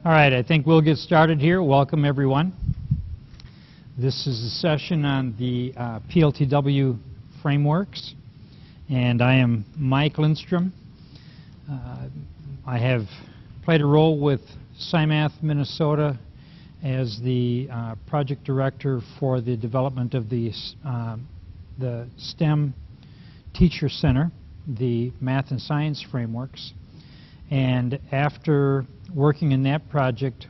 All right, I think we'll get started here. Welcome, everyone. This is a session on the PLTW frameworks, and I am Mike Lindstrom. I have played a role with SciMath Minnesota as the project director for the development of the STEM Teacher Center, the math and science frameworks. And after working in that project,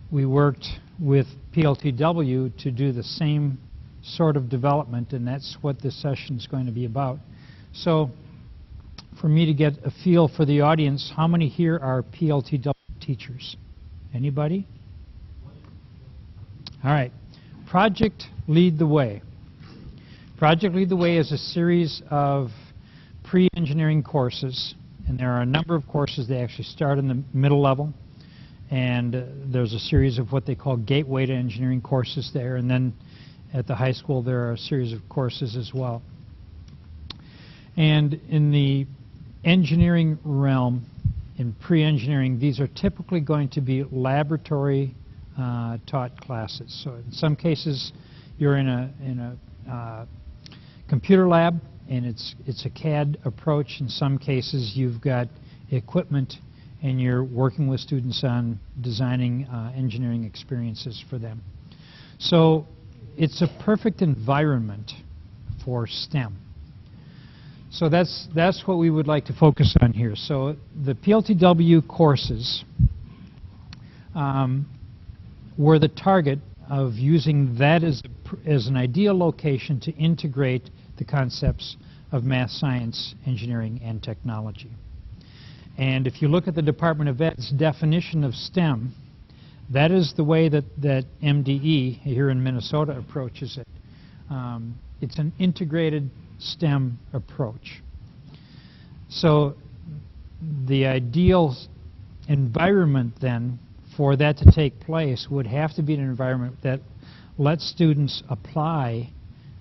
we worked with PLTW to do the same sort of development, and that's what this session is going to be about. So for me to get a feel for the audience, how many here are PLTW teachers? Anybody? All right. Project Lead the Way. Project Lead the Way is a series of pre-engineering courses, and there are a number of courses. They actually start in the middle level, and there's a series of what they call gateway to engineering courses there, and then at the high school there are a series of courses as well. And in the engineering realm, in pre-engineering, these are typically going to be laboratory taught classes. So in some cases you're in a computer lab, and it's a CAD approach. In some cases you've got equipment and you're working with students on designing engineering experiences for them. So it's a perfect environment for STEM. So that's what we would like to focus on here. So the PLTW courses were the target of using that as an ideal location to integrate the concepts of math, science, engineering, and technology. And if you look at the Department of Ed's definition of STEM, that is the way that MDE here in Minnesota approaches it. It's an integrated STEM approach. So the ideal environment then for that to take place would have to be an environment that lets students apply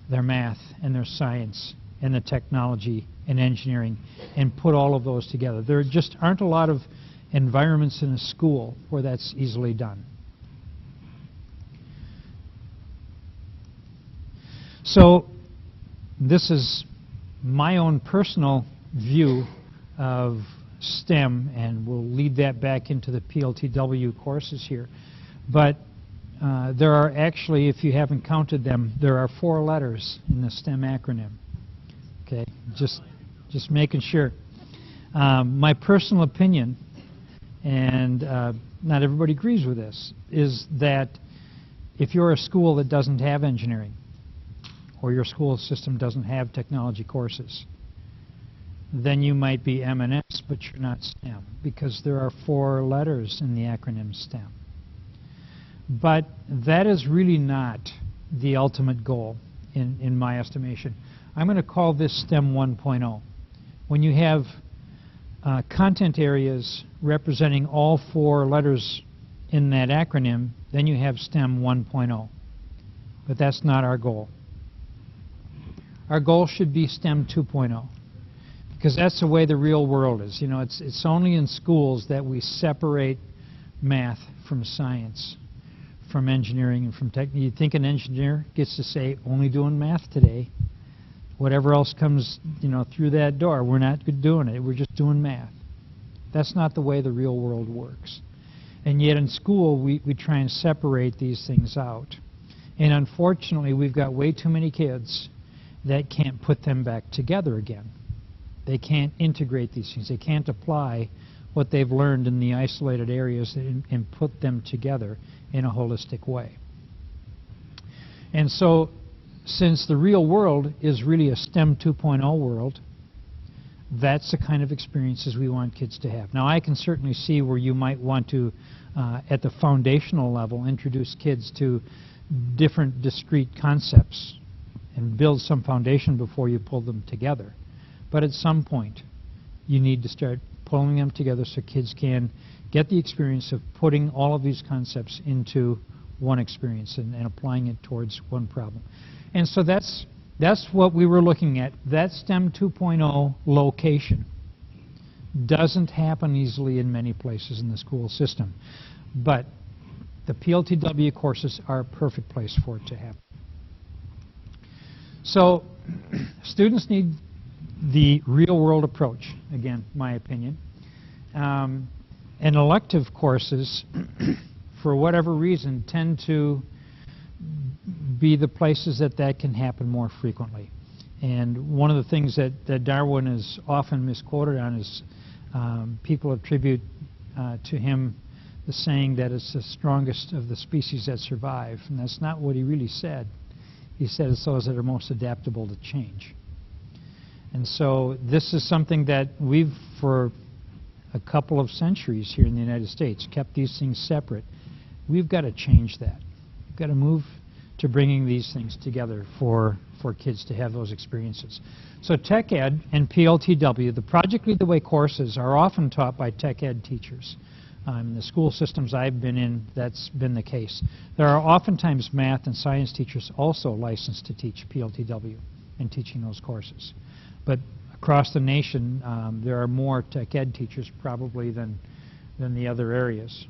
their math and their science and the technology and engineering and put all of those together. There just aren't a lot of environments in a school where that's easily done. So this is my own personal view of STEM, and we'll lead that back into the PLTW courses here. But there are actually, if you haven't counted them, there are 4 letters in the STEM acronym. Okay, just making sure. My personal opinion, and not everybody agrees with this, is that if you're a school that doesn't have engineering, or your school system doesn't have technology courses, then you might be M&S, but you're not STEM, because there are 4 letters in the acronym STEM. But that is really not the ultimate goal in my estimation. I'm going to call this STEM 1.0. When you have content areas representing all 4 letters in that acronym, then you have STEM 1.0. But that's not our goal. Our goal should be STEM 2.0, because that's the way the real world is. You know, it's only in schools that we separate math from science, from engineering, and from tech. You'd think an engineer gets to say, only doing math today. Whatever else comes, you know, through that door, we're not doing it. We're just doing math. That's not the way the real world works. And yet in school, we try and separate these things out. And unfortunately, we've got way too many kids that can't put them back together again. They can't integrate these things. They can't apply what they've learned in the isolated areas and put them together in a holistic way. And so, since the real world is really a STEM 2.0 world, that's the kind of experiences we want kids to have. Now, I can certainly see where you might want to, at the foundational level, introduce kids to different discrete concepts and build some foundation before you pull them together. But at some point, you need to start pulling them together so kids can get the experience of putting all of these concepts into one experience and applying it towards one problem. And so that's what we were looking at, that STEM 2.0 location. doesn't happen easily in many places in the school system. But the PLTW courses are a perfect place for it to happen. So students need the real-world approach, again, my opinion. And elective courses, for whatever reason, tend to be the places that can happen more frequently. And one of the things that Darwin is often misquoted on is people attribute to him the saying that it's the strongest of the species that survive. And that's not what he really said. He said it's those that are most adaptable to change. And so this is something that we've, for a couple of centuries here in the United States, kept these things separate. We've got to change that. We've got to move to bringing these things together for kids to have those experiences. So Tech Ed and PLTW, the Project Lead the Way courses, are often taught by Tech Ed teachers. In the school systems I've been in, that's been the case. There are oftentimes math and science teachers also licensed to teach PLTW and teaching those courses. But across the nation, there are more Tech Ed teachers probably than the other areas.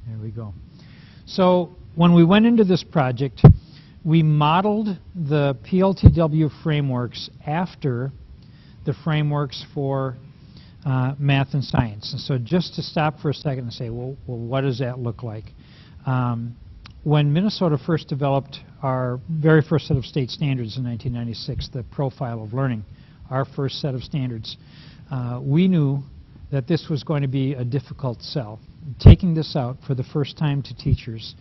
There we go. So when we went into this project, we modeled the PLTW frameworks after the frameworks for math and science. And so just to stop for a second and say, well what does that look like? When Minnesota first developed our very first set of state standards in 1996, the Profile of Learning, our first set of standards, we knew that this was going to be a difficult sell. Taking this out for the first time to teachers,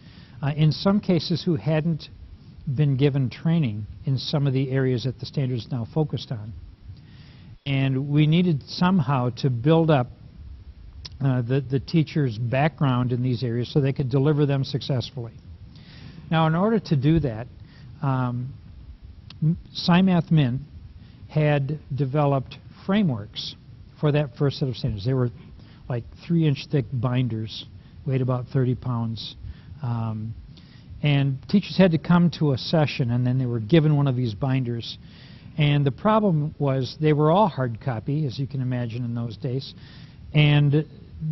in some cases who hadn't been given training in some of the areas that the standards now focused on. And we needed somehow to build up the teacher's background in these areas so they could deliver them successfully. Now, in order to do that, SciMath Min had developed frameworks for that first set of standards. They were like 3-inch thick binders, weighed about 30 pounds. And teachers had to come to a session, and then they were given one of these binders. And the problem was they were all hard copy, as you can imagine in those days, and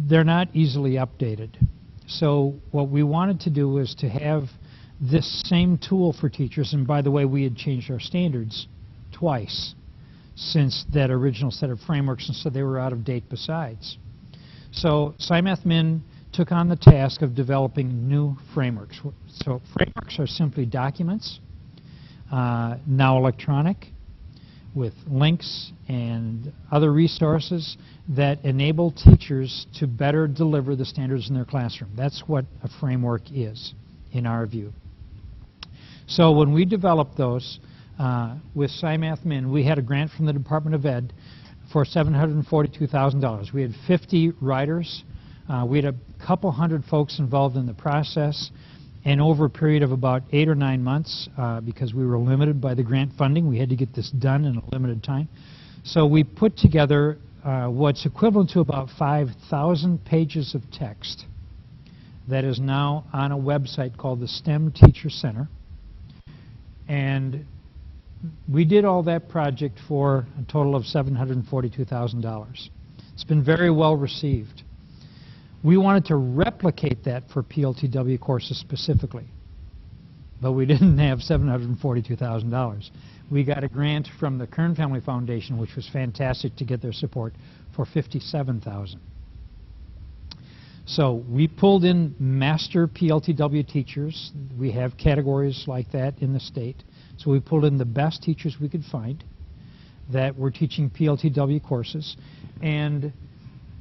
they're not easily updated. So what we wanted to do was to have this same tool for teachers, and by the way, we had changed our standards twice since that original set of frameworks, and so they were out of date besides. So SciMath Min took on the task of developing new frameworks. So frameworks are simply documents, now electronic, with links and other resources that enable teachers to better deliver the standards in their classroom. That's what a framework is, in our view. So when we developed those with SciMath Min, we had a grant from the Department of Ed for $742,000. We had 50 writers. We had a couple hundred folks involved in the process. And over a period of about 8 or 9 months, because we were limited by the grant funding, we had to get this done in a limited time. So we put together what's equivalent to about 5,000 pages of text that is now on a website called the STEM Teacher Center. And we did all that project for a total of $742,000. It's been very well received. We wanted to replicate that for PLTW courses specifically, but we didn't have $742,000. We got a grant from the Kern Family Foundation, which was fantastic to get their support, for $57,000. So we pulled in master PLTW teachers. We have categories like that in the state. So we pulled in the best teachers we could find that were teaching PLTW courses and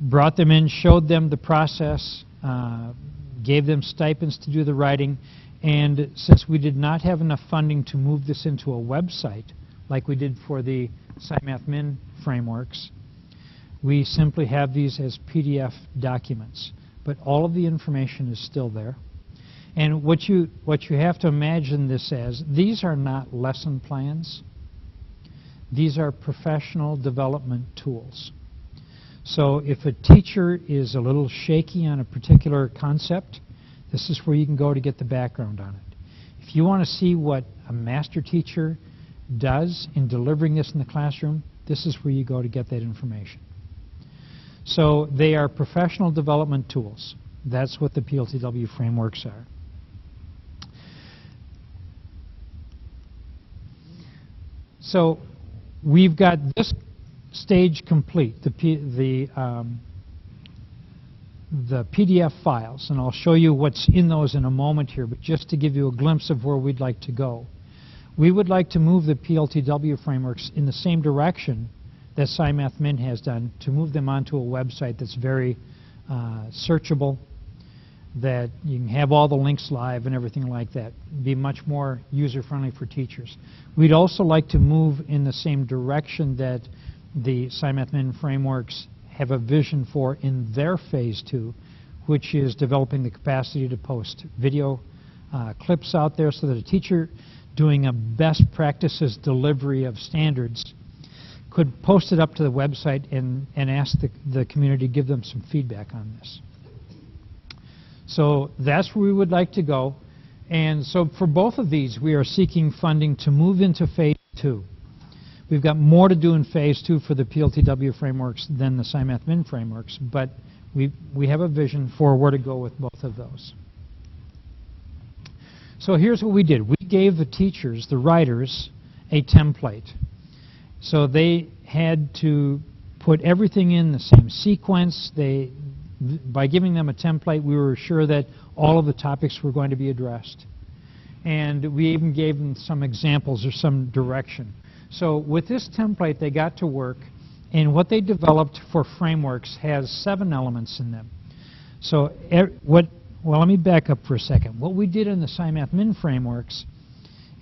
brought them in, showed them the process, gave them stipends to do the writing, and since we did not have enough funding to move this into a website like we did for the SciMath Min frameworks, we simply have these as PDF documents. But all of the information is still there. And what you have to imagine this as, these are not lesson plans. These are professional development tools. So if a teacher is a little shaky on a particular concept, this is where you can go to get the background on it. If you want to see what a master teacher does in delivering this in the classroom, This is where you go to get that information. So they are professional development tools. That's what the PLTW frameworks are. So we've got this stage complete, the PDF files, and I'll show you what's in those in a moment here, but just to give you a glimpse of where we'd like to go. We would like to move the PLTW frameworks in the same direction that SciMath has done, to move them onto a website that's very searchable, that you can have all the links live and everything like that, be much more user-friendly for teachers. We'd also like to move in the same direction that the SciMath frameworks have a vision for in their phase 2, which is developing the capacity to post video clips out there so that a teacher doing a best practices delivery of standards could post it up to the website and ask the community to give them some feedback on this. So that's where we would like to go. And so for both of these, we are seeking funding to move into phase 2. We've got more to do in phase 2 for the PLTW frameworks than the SciMath frameworks, but we have a vision for where to go with both of those. So here's what we did. We gave the teachers, the writers, a template. So they had to put everything in the same sequence. By giving them a template, we were sure that all of the topics were going to be addressed. And we even gave them some examples or some direction. So with this template, they got to work, and what they developed for frameworks has 7 elements in them. So well, let me back up for a second. What we did in the SciMath frameworks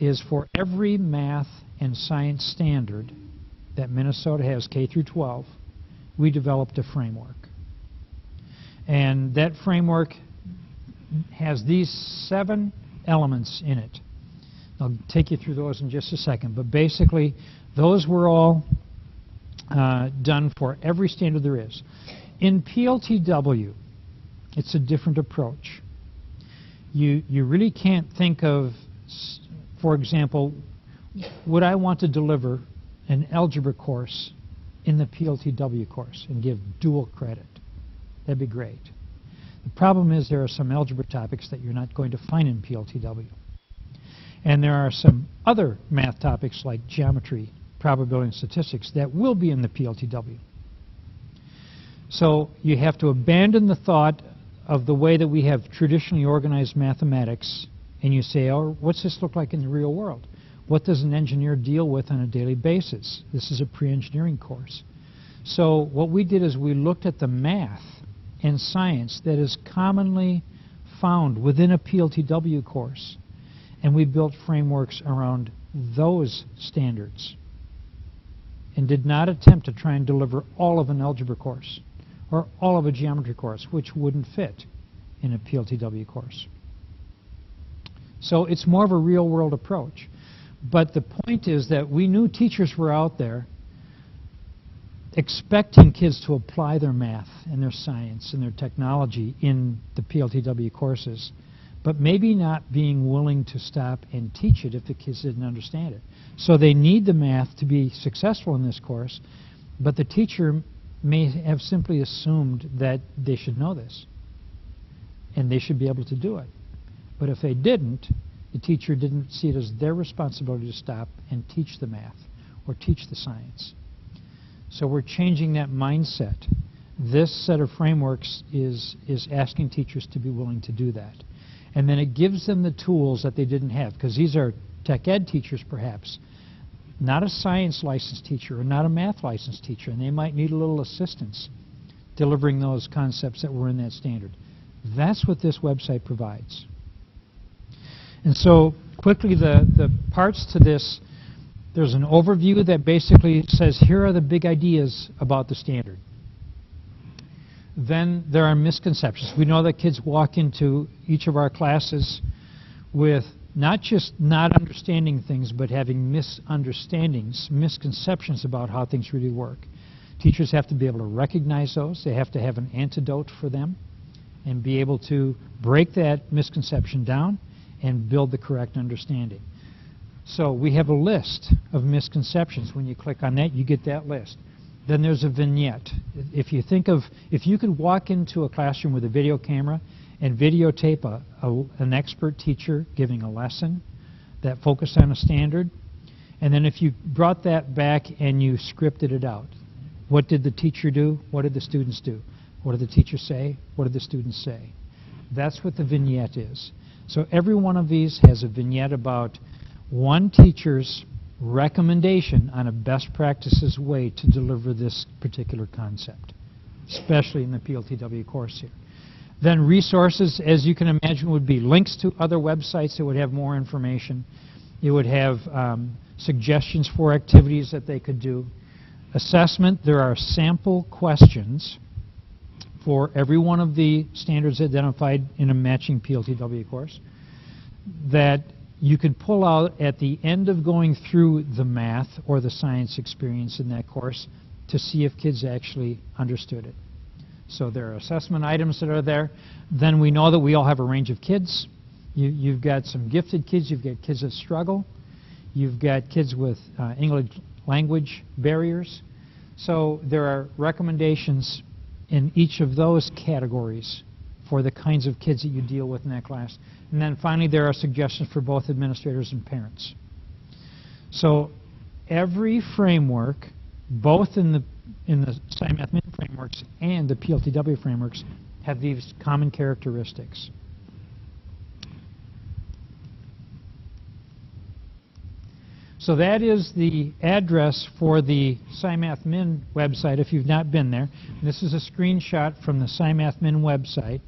is for every math and science standard that Minnesota has, K through 12, we developed a framework. And that framework has these 7 elements in it. I'll take you through those in just a second. But basically, those were all done for every standard there is. In PLTW, it's a different approach. You really can't think of, for example, would I want to deliver an algebra course in the PLTW course and give dual credit? That'd be great. The problem is there are some algebra topics that you're not going to find in PLTW. And there are some other math topics like geometry, probability, and statistics that will be in the PLTW. So you have to abandon the thought of the way that we have traditionally organized mathematics, and you say, oh, what's this look like in the real world? What does an engineer deal with on a daily basis? This is a pre-engineering course. So what we did is we looked at the math and science that is commonly found within a PLTW course, and we built frameworks around those standards and did not attempt to try and deliver all of an algebra course or all of a geometry course, which wouldn't fit in a PLTW course. So it's more of a real-world approach. But the point is that we knew teachers were out there expecting kids to apply their math and their science and their technology in the PLTW courses, but maybe not being willing to stop and teach it if the kids didn't understand it. So they need the math to be successful in this course, but the teacher may have simply assumed that they should know this and they should be able to do it. But if they didn't, the teacher didn't see it as their responsibility to stop and teach the math or teach the science. So we're changing that mindset. This set of frameworks is asking teachers to be willing to do that. And then it gives them the tools that they didn't have, because these are tech ed teachers perhaps, not a science licensed teacher or not a math licensed teacher, and they might need a little assistance delivering those concepts that were in that standard. That's what this website provides. And so quickly, the parts to this, there's an overview that basically says here are the big ideas about the standard. Then there are misconceptions. We know that kids walk into each of our classes with not just not understanding things, but having misunderstandings, misconceptions about how things really work. Teachers have to be able to recognize those. They have to have an antidote for them and be able to break that misconception down and build the correct understanding. So we have a list of misconceptions. When you click on that, you get that list. Then there's a vignette. If you could walk into a classroom with a video camera and videotape an expert teacher giving a lesson that focused on a standard, and then if you brought that back and you scripted it out, what did the teacher do? What did the students do? What did the teacher say? What did the students say? That's what the vignette is. So every one of these has a vignette about one teacher's recommendation on a best practices way to deliver this particular concept, especially in the PLTW course here. Then resources, as you can imagine, would be links to other websites that would have more information. It would have suggestions for activities that they could do. Assessment, there are sample questions for every one of the standards identified in a matching PLTW course that you could pull out at the end of going through the math or the science experience in that course to see if kids actually understood it. So there are assessment items that are there. Then we know that we all have a range of kids. You've got some gifted kids. You've got kids that struggle. You've got kids with English language barriers. So there are recommendations in each of those categories for the kinds of kids that you deal with in that class. And then finally, there are suggestions for both administrators and parents. So every framework, both in the SciMath Min frameworks and the PLTW frameworks, have these common characteristics. So that is the address for the SciMath Min website if you've not been there. This is a screenshot from the SciMath Min website,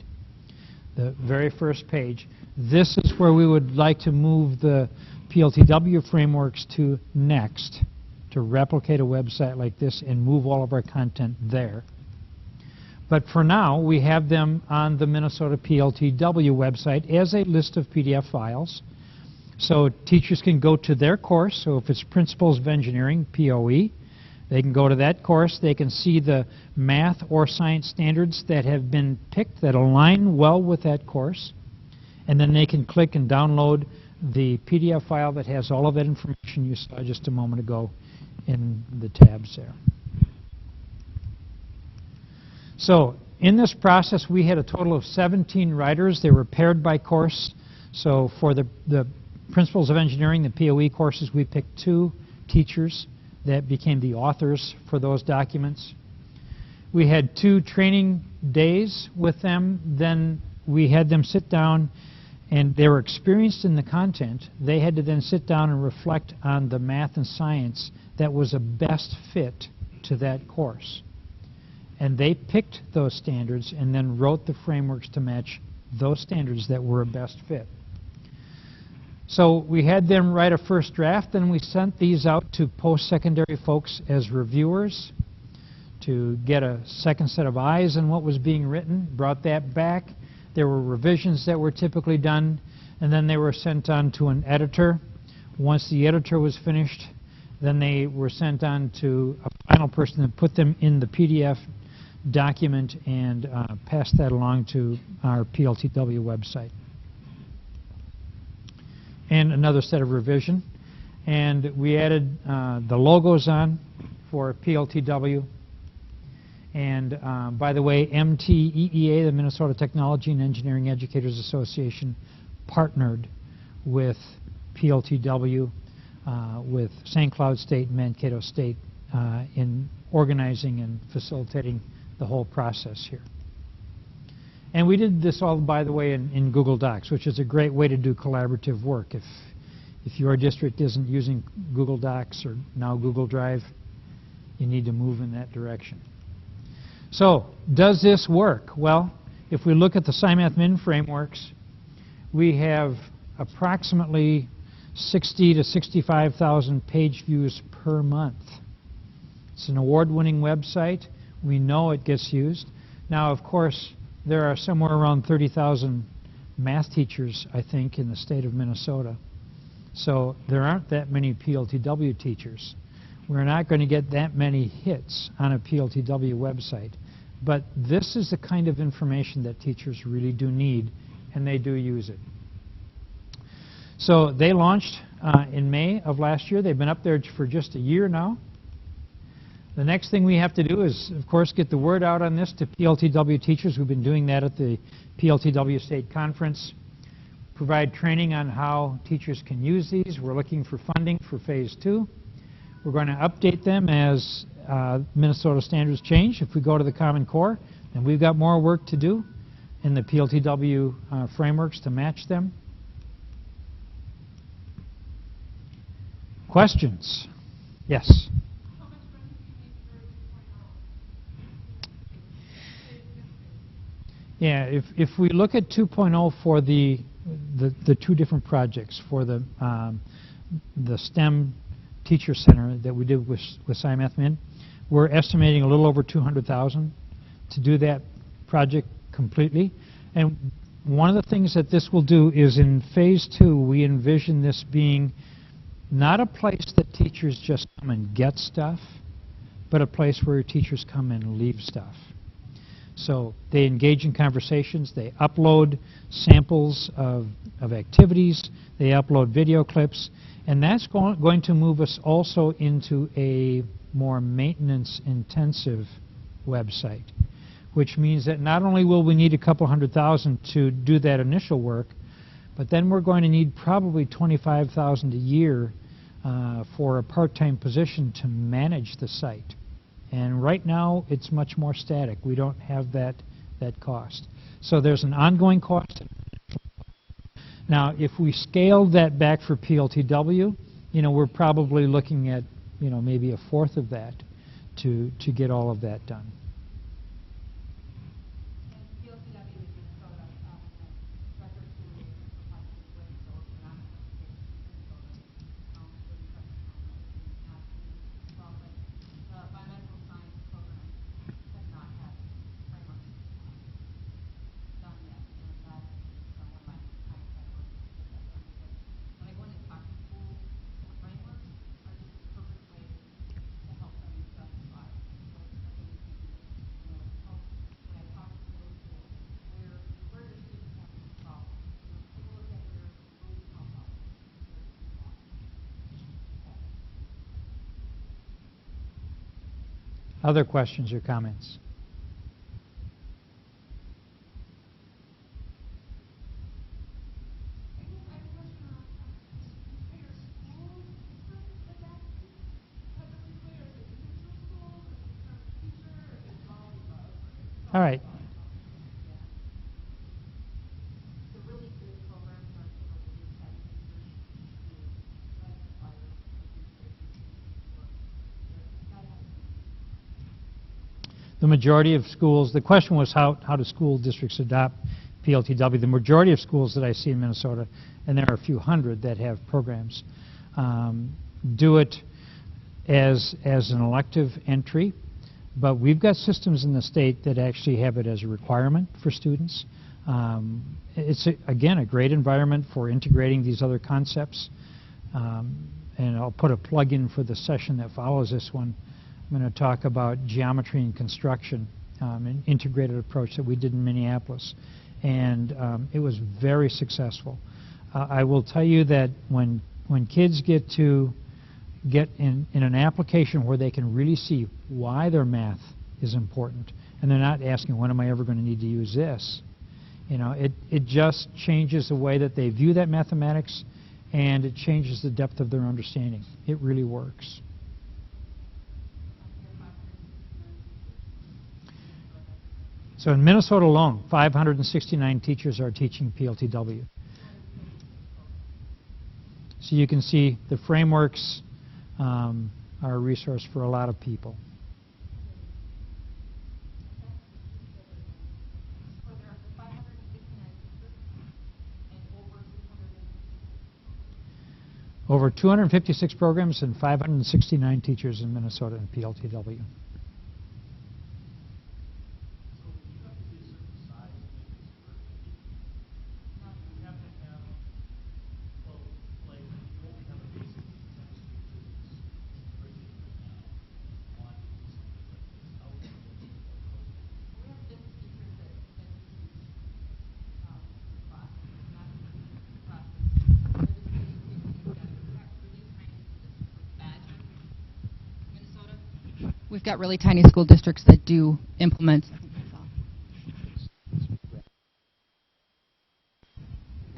the very first page. This is where we would like to move the PLTW frameworks to next, to replicate a website like this and move all of our content there. But for now, we have them on the Minnesota PLTW website as a list of PDF files. So teachers can go to their course. So if it's Principles of Engineering, POE, they can go to that course. They can see the math or science standards that have been picked that align well with that course. And then they can click and download the PDF file that has all of that information you saw just a moment ago in the tabs there. So in this process, we had a total of 17 writers. They were paired by course. So for the Principles of Engineering, the POE courses, we picked 2 teachers that became the authors for those documents. We had 2 training days with them. Then we had them sit down, and they were experienced in the content. They had to then sit down and reflect on the math and science that was a best fit to that course. And they picked those standards and then wrote the frameworks to match those standards that were a best fit. So we had them write a first draft, and we sent these out to post-secondary folks as reviewers to get a second set of eyes on what was being written, brought that back. There were revisions that were typically done, and then they were sent on to an editor. Once the editor was finished, then they were sent on to a final person that put them in the PDF document and passed that along to our PLTW website. And another set of revision. And we added the logos on for PLTW. And by the way, MTEEA, the Minnesota Technology and Engineering Educators Association, partnered with PLTW, with St. Cloud State and Mankato State in organizing and facilitating the whole process here. And we did this all, by the way, in Google Docs, which is a great way to do collaborative work. If your district isn't using Google Docs or now Google Drive, you need to move in that direction. So, does this work? Well, if we look at the SciMath Min frameworks, we have approximately 60 to 65,000 page views per month. It's an award-winning website. We know it gets used. Now, of course, there are somewhere around 30,000 math teachers, I think, in the state of Minnesota. So there aren't that many PLTW teachers. We're not going to get that many hits on a PLTW website. But this is the kind of information that teachers really do need, and they do use it. So they launched in May of last year. They've been up there for just a year now. The next thing we have to do is, of course, get the word out on this to PLTW teachers. We've been doing that at the PLTW State Conference. Provide training on how teachers can use these. We're looking for funding for Phase 2. We're going to update them as Minnesota standards change. If we go to the Common Core, then we've got more work to do in the PLTW frameworks to match them. Questions? Yes? Yeah, if we look at 2.0 for the two different projects, for the STEM Teacher Center that we did with SciMath Min, we're estimating a little over $200,000 to do that project completely. And one of the things that this will do is in Phase 2, we envision this being not a place that teachers just come and get stuff, but a place where teachers come and leave stuff. So they engage in conversations, they upload samples of activities, they upload video clips, and that's going to move us also into a more maintenance-intensive website, which means that not only will we need a couple $100,000 to do that initial work, but then we're going to need probably $25,000 a year for a part-time position to manage the site. And right now, it's much more static. We don't have that cost. So there's an ongoing cost. Now, if we scale that back for PLTW, we're probably looking at, maybe a fourth of that to get all of that done. Other questions or comments? All right. The majority of schools, the question was how do school districts adopt PLTW? The majority of schools that I see in Minnesota, and there are a few hundred that have programs, do it as an elective entry. But we've got systems in the state that actually have it as a requirement for students. It's, again, a great environment for integrating these other concepts. And I'll put a plug in for the session that follows this one. I'm going to talk about geometry and construction, an integrated approach that we did in Minneapolis. And it was very successful. I will tell you that when kids get in an application where they can really see why their math is important, and they're not asking, when am I ever going to need to use this? It just changes the way that they view that mathematics, and it changes the depth of their understanding. It really works. So in Minnesota alone, 569 teachers are teaching PLTW. So you can see the frameworks are a resource for a lot of people. Over 256 programs and 569 teachers in Minnesota in PLTW. We've got really tiny school districts that do implement.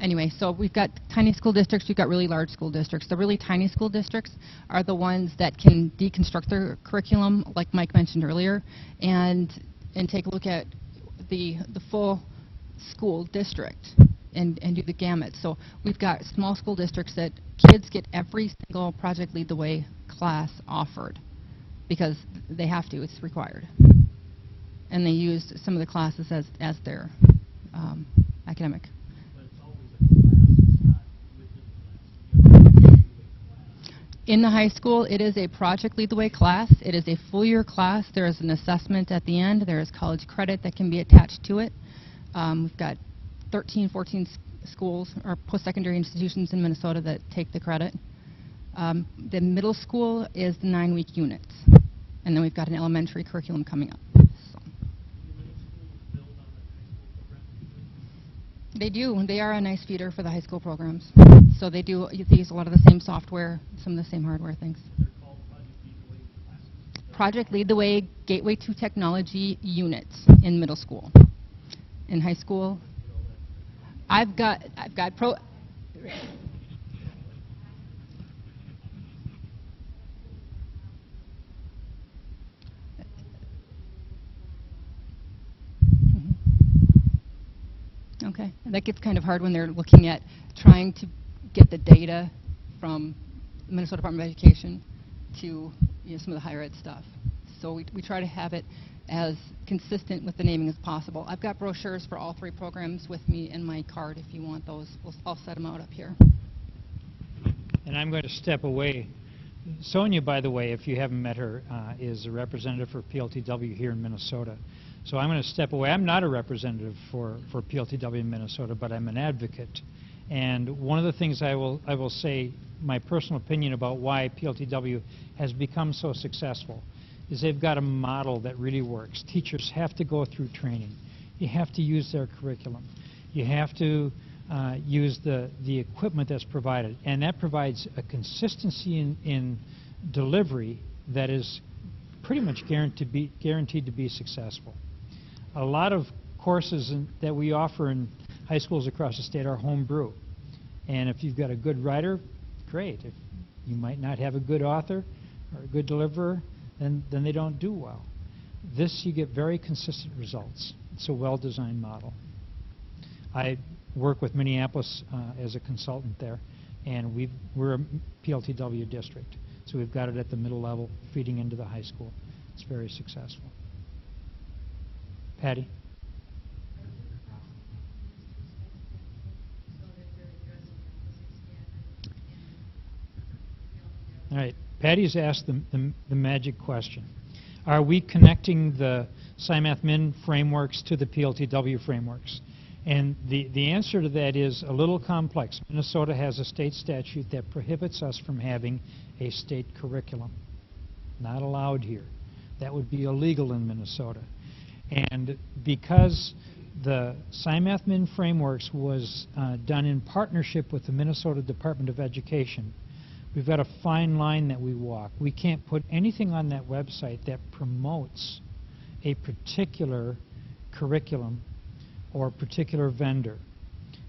Anyway, so we've got tiny school districts, we've got really large school districts. The really tiny school districts are the ones that can deconstruct their curriculum, like Mike mentioned earlier, and take a look at the full school district and do the gamut. So we've got small school districts that kids get every single Project Lead the Way class offered because they have to, it's required. And they use some of the classes as their academic. In the high school, it is a Project Lead the Way class. It is a full year class. There is an assessment at the end. There is college credit that can be attached to it. We've got 13, 14 schools or post-secondary institutions in Minnesota that take the credit. The middle school is the 9-week units. And then we've got an elementary curriculum coming up. So. They do. They are a nice feeder for the high school programs. So they do use a lot of the same software, some of the same hardware things. Project Lead the Way Gateway to Technology units in middle school. In high school, I've got pro. Okay, that gets kind of hard when they're looking at trying to get the data from the Minnesota Department of Education to some of the higher ed stuff. So we try to have it as consistent with the naming as possible. I've got brochures for all 3 programs with me in my card if you want those. I'll set them out up here. And I'm going to step away. Sonia, by the way, if you haven't met her, is a representative for PLTW here in Minnesota. So I'm going to step away. I'm not a representative for PLTW in Minnesota, but I'm an advocate. And one of the things I will say, my personal opinion about why PLTW has become so successful is they've got a model that really works. Teachers have to go through training. You have to use their curriculum. You have to use the equipment that's provided. And that provides a consistency in delivery that is pretty much guaranteed to be successful. A lot of courses that we offer in high schools across the state are homebrew. And if you've got a good writer, great. If you might not have a good author or a good deliverer, then they don't do well. This, you get very consistent results. It's a well-designed model. I work with Minneapolis as a consultant there, and we're a PLTW district. So we've got it at the middle level, feeding into the high school. It's very successful. Patty? All right. Patty's asked the magic question. Are we connecting the SciMath-Min frameworks to the PLTW frameworks? And the answer to that is a little complex. Minnesota has a state statute that prohibits us from having a state curriculum. Not allowed here. That would be illegal in Minnesota. And because the SciMath-Min frameworks was done in partnership with the Minnesota Department of Education, we've got a fine line that we walk. We can't put anything on that website that promotes a particular curriculum or a particular vendor.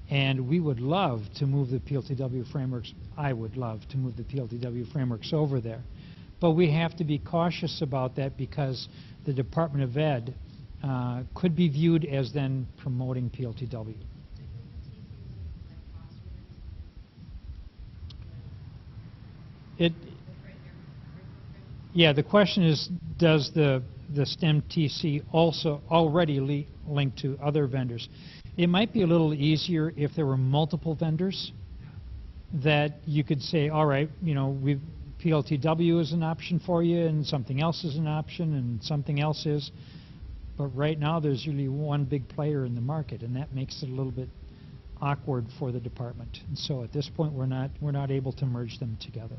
And we would love to move the PLTW frameworks. I would love to move the PLTW frameworks over there. But we have to be cautious about that because the Department of Ed could be viewed as then promoting PLTW. Yeah, the question is, does the STEM TC also already link to other vendors? It might be a little easier if there were multiple vendors that you could say, all right, PLTW is an option for you, and something else is an option, and something else is. But right now, there's usually one big player in the market, and that makes it a little bit awkward for the department. And so at this point, we're not able to merge them together.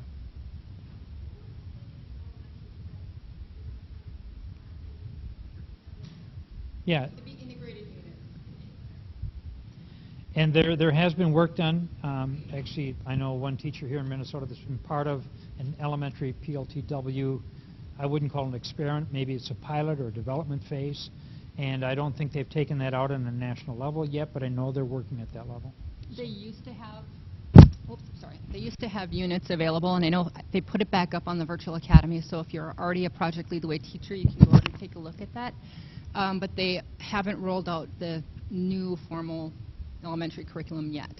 Yeah. And there has been work done. Actually, I know one teacher here in Minnesota that's been part of an elementary PLTW I wouldn't call it an experiment. Maybe it's a pilot or a development phase. And I don't think they've taken that out on a national level yet, but I know they're working at that level. They used to have, They used to have units available, and I know they put it back up on the virtual academy, so if you're already a Project Lead the Way teacher, you can go and take a look at that. But they haven't rolled out the new formal elementary curriculum yet.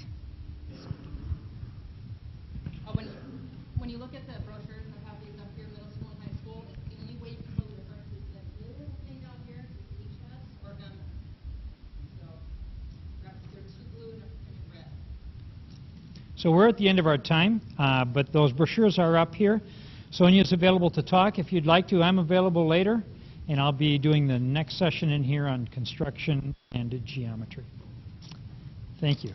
When you look at the brochures, I have these up here, middle school and high school, the only way you can tell the difference is that little thing down here is HS or MS. So they're two blue and a red. So we're at the end of our time, but those brochures are up here. Sonia's available to talk if you'd like to. I'm available later, and I'll be doing the next session in here on construction and geometry. Thank you.